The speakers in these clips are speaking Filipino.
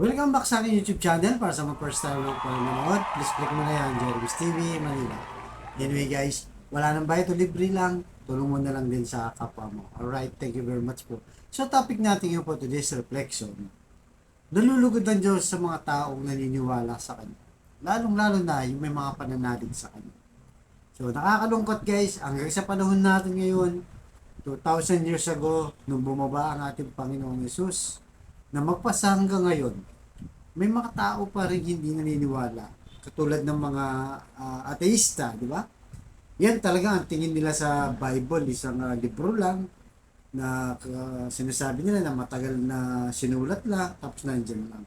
Welcome back sa aking YouTube channel. Para sa mga first time lang po nanonood, please click mo na yan, Jeremy's TV, Manila. Anyway guys, wala nang bayad o libre lang, tulong mo na lang din sa kapwa mo. Alright, thank you very much po. So topic natin yun po today's reflection. Nalulugod ang Diyos sa mga taong naniniwala sa Kanya. Lalong-lalo na yung may mga pananalig sa Kanya. So nakakalungkot guys, hanggang sa panahon natin ngayon, 2,000 years ago, nung bumaba ang ating Panginoong Yesus, na magpasa hanggang ngayon, may mga tao pa rin hindi naniniwala. Katulad ng mga ateista, di ba? Yan talaga ang tingin nila sa Bible, isang libro lang na sinasabi nila na matagal na sinulat lang, tapos nandyan lang.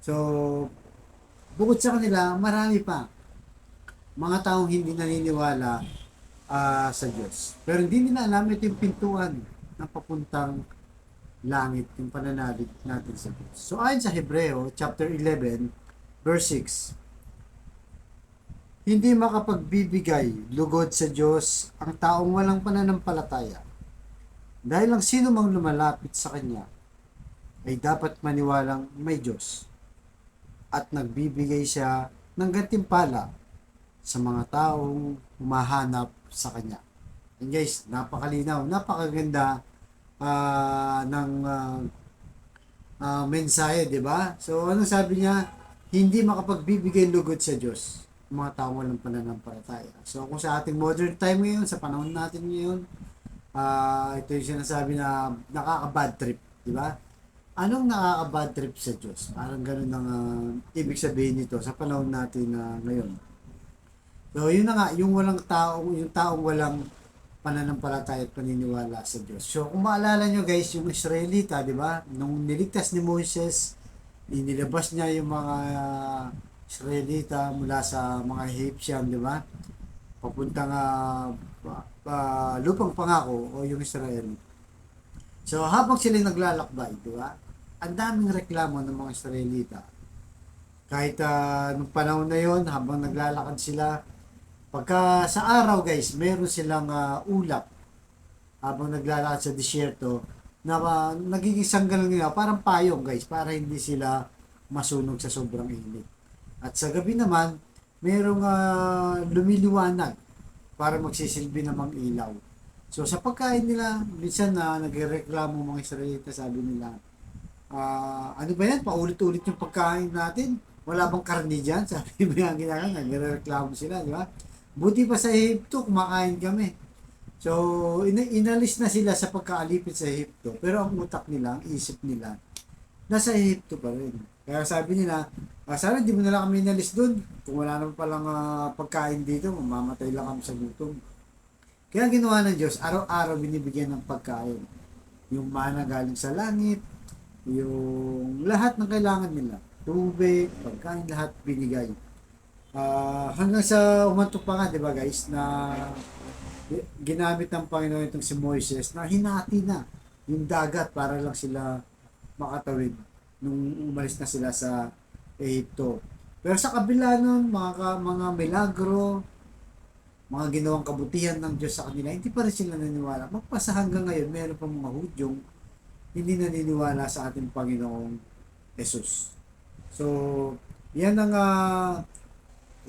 So, bukod sa kanila, marami pa mga taong hindi naniniwala sa Diyos. Pero hindi nila alam ito yung pintuan ng papuntang langit, yung pananalig natin sa Diyos. So ayon sa Hebreo chapter 11 verse 6, hindi makapagbibigay lugod sa Diyos ang taong walang pananampalataya. Dahil ang sino mang lumalapit sa Kanya ay dapat maniwalang may Diyos at nagbibigay siya ng gantimpala sa mga taong humahanap sa Kanya. And guys, napakalinaw, napakaganda ng mensahe, di ba? So, ano sabi niya? Hindi makapagbibigay lugod sa Diyos mga tao walang pananampalataya. So, kung sa ating modern time ngayon, sa panahon natin ngayon, ito yung sinasabi na nakaka-bad trip, di ba? Anong nakaka-bad trip sa Diyos? Parang ganun ang ibig sabihin nito sa panahon natin ngayon. So, yun na nga, yung taong walang pananampalataya at paniniwala sa Diyos. So, kung maalala nyo guys, yung Israelita, di ba? Nung niligtas ni Moses, inilabas niya yung mga Israelita mula sa mga Egyptian, di ba? Papuntang lupang pangako o yung Israel. So, habang sila naglalakbay, di ba? Ang daming reklamo ng mga Israelita. Kahit nung panahon na yon, habang naglalakad sila, pagka sa araw guys, meron silang ulap habang naglalakad sa disyerto na nagiging sanggal nila, parang payong guys, para hindi sila masunog sa sobrang init. At sa gabi naman, merong lumiliwanag para magsisilbi namang ilaw. So sa pagkain nila, minsan na nagreklamo mga Israelita, sabi nila, ano ba yan, paulit-ulit yung pagkain natin, wala bang karne dyan? Sabi mo yung ginagawa, nagreklamo sila, di ba? Buti pa sa Ehipto, kumakain kami. So, inalis na sila sa pagkaalipit sa Ehipto. Pero ang utak nila, ang isip nila, nasa Ehipto pa rin. Kaya sabi nila, sana di mo na lang kami inalis doon. Kung wala naman palang pagkain dito, mamamatay lang kami sa gutom. Kaya ginawa ng Diyos, araw-araw binibigyan ng pagkain. Yung mana galing sa langit, yung lahat ng kailangan nila. Tubig, pagkain, lahat binigay. Hanggang sa umantok pa nga, di ba guys, na ginamit ng Panginoon itong si Moises na hinati na yung dagat para lang sila makatawid nung umalis na sila sa Egypto. Pero sa kabila nun, mga milagro, mga ginawang kabutihan ng Diyos sa kanila, hindi pa rin sila naniniwala. Magpasa hanggang ngayon, meron pa mga Hudyong hindi naniniwala sa ating Panginoong Jesus. So, yan ang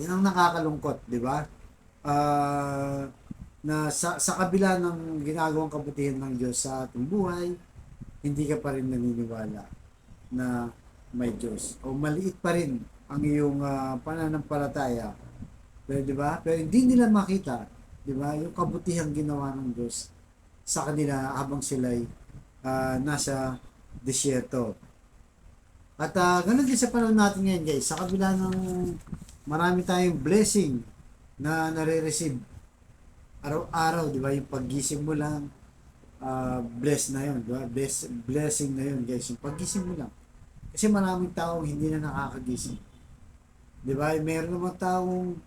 nakakalungkot, di ba? Na sa kabila ng ginagawang kabutihan ng Diyos sa ating buhay, hindi ka pa rin naniniwala na may Diyos. O maliit pa rin ang iyong pananampalataya. Pero di ba? Pero hindi nila makita, di ba? Yung kabutihang ginawa ng Diyos sa kanila habang sila'y nasa disyerto. At ganun din sa panahon natin ngayon guys, sa kabila ng marami tayong blessing na nare-receive araw-araw, di ba? Yung paggising mo lang, bless na yun, di ba? Blessing na yun guys, yung paggising mo lang. Kasi maraming taong hindi na nakakagising. Di ba? Meron naman taong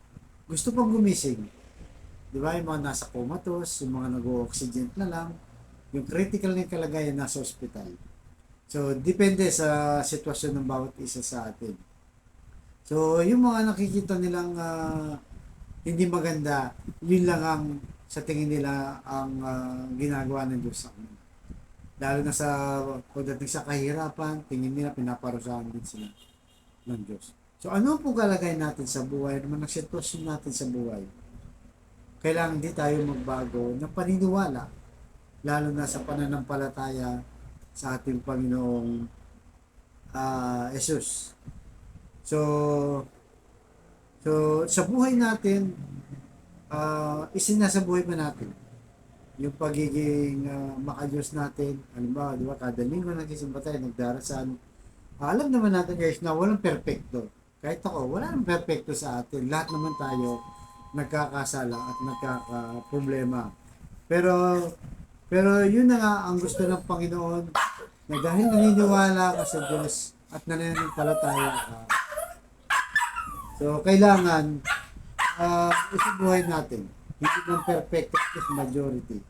gusto pang gumising. Di ba? Yung mga nasa comatose, yung mga nag-o-oxygen na lang, yung critical na kalagayan nasa ospital. So, depende sa sitwasyon ng bawat isa sa atin. So, yung mga nakikita nilang hindi maganda, yun lang ang sa tingin nila ang ginagawa ng Diyos sa kanila. Lalo na sa pagdating sa kahirapan, tingin nila pinaparusahan din sila ng Diyos. So ano po kalagay natin sa buhay, ano man ang sitwasyon natin sa buhay? Kailangan hindi tayo magbago ng paniniwala, lalo na sa pananampalataya sa ating Panginoong Jesus. So, sa buhay natin, isinasabuhay pa natin yung pagiging makadiyos natin. Halimbawa, di ba, kada linggo nagsisimba tayo, nagdarasal. Alam naman natin guys na walang perfecto. Kahit ako, wala nang perfecto sa atin. Lahat naman tayo nagkakasala at nagkakaproblema. Pero yun na nga ang gusto ng Panginoon, na dahil naniniwala ka sa Diyos at nananampalataya ka, so kailangan isubuhay natin hindi ng perfect is majority,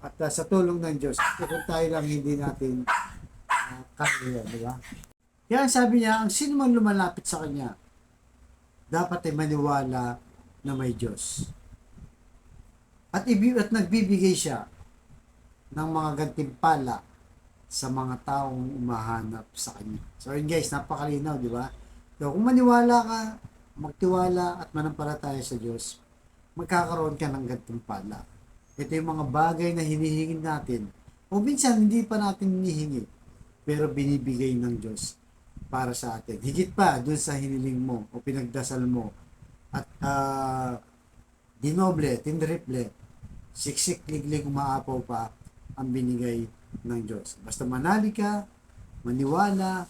at sa tulong ng Diyos kung tayo lang hindi natin kaya, di ba? Kaya sabi niya, ang sino man lumalapit sa Kanya dapat ay maniwala na may Diyos at nagbibigay siya ng mga gantimpala sa mga taong umahanap sa Kanya. So yun guys, napakalinaw, di ba? So kung maniwala ka, magtiwala at manampalataya sa Diyos, magkakaroon ka ng gantimpala. Ito yung mga bagay na hinihingi natin. O minsan hindi pa natin hinihingi, pero binibigay ng Diyos para sa atin. Higit pa dun sa hiniling mo o pinagdasal mo. At dinoble, tindriple, siksik, liglig, umaapaw pa ang binigay ng Diyos. Basta manali ka, maniwala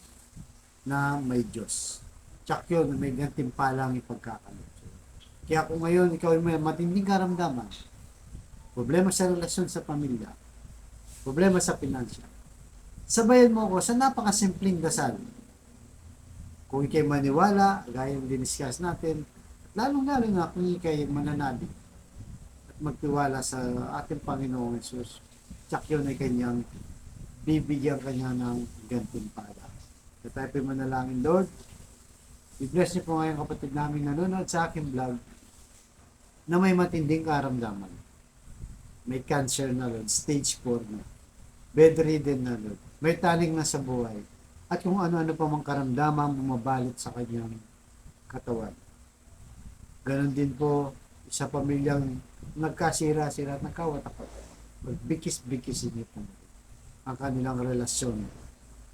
na may Diyos. Tsak yun, may gantimpalang ipagkakalot. Kaya kung ngayon ikaw ay may matinding karamdaman, problema sa relasyon sa pamilya, problema sa pinansya, sabayan mo ako sa napakasimpleng dasal. Kung ikay maniwala, gaya ng diniscuss natin, lalong-lalo na kung ikay mananalig at magtiwala sa ating Panginoong Jesus, tsak yun ay kanyang bibigyan kanya ng gantimpala. So tayo po manalangin, Lord. I-bless niyo po ngayon kapatid namin nanonood sa aking vlog na may matinding karamdaman. May cancer na, Lord, stage 4 na. Bedridden na, Lord. May taning na sa buhay. At kung ano-ano pa mang karamdaman bumabalot sa kanyang katawan. Ganon din po sa pamilyang nagkasira-sira at nagkawatak. Bikis-bikis niyo po ang kanilang relasyon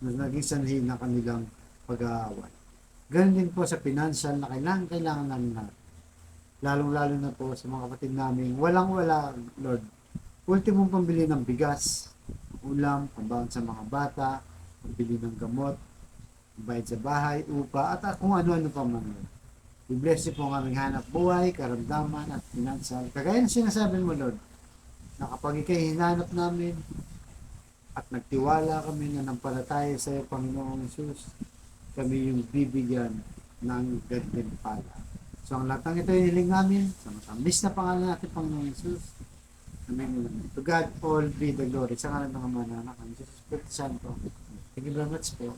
na naging sanhi ng kanilang pag-aaway. Ganon din po sa financial na kailangan namin na lalong-lalo na po sa mga kapatid namin walang-wala, Lord. Ultimong pambili ng bigas, ulam, pambaon sa mga bata, pambili ng gamot, bayad sa bahay, upa, at kung ano-ano pa man. I-bless niyo po ang aming hanap buhay, karamdaman, at financial. Kagaya ng sinasabi mo, Lord, na kapag ikay hinanap namin at nagtiwala kami na nampalataya sa iyo, Panginoong Jesus, kami yung bibigyan ng gantimpala. So ang lahat ng ito hiniling namin sa matamis na pangalan natin, Panginoong Jesus. Amen. To God all be the glory. Sa ngalan ng Ama, ng Anak, ng Jesus Espiritu Santo. Thank you very much po.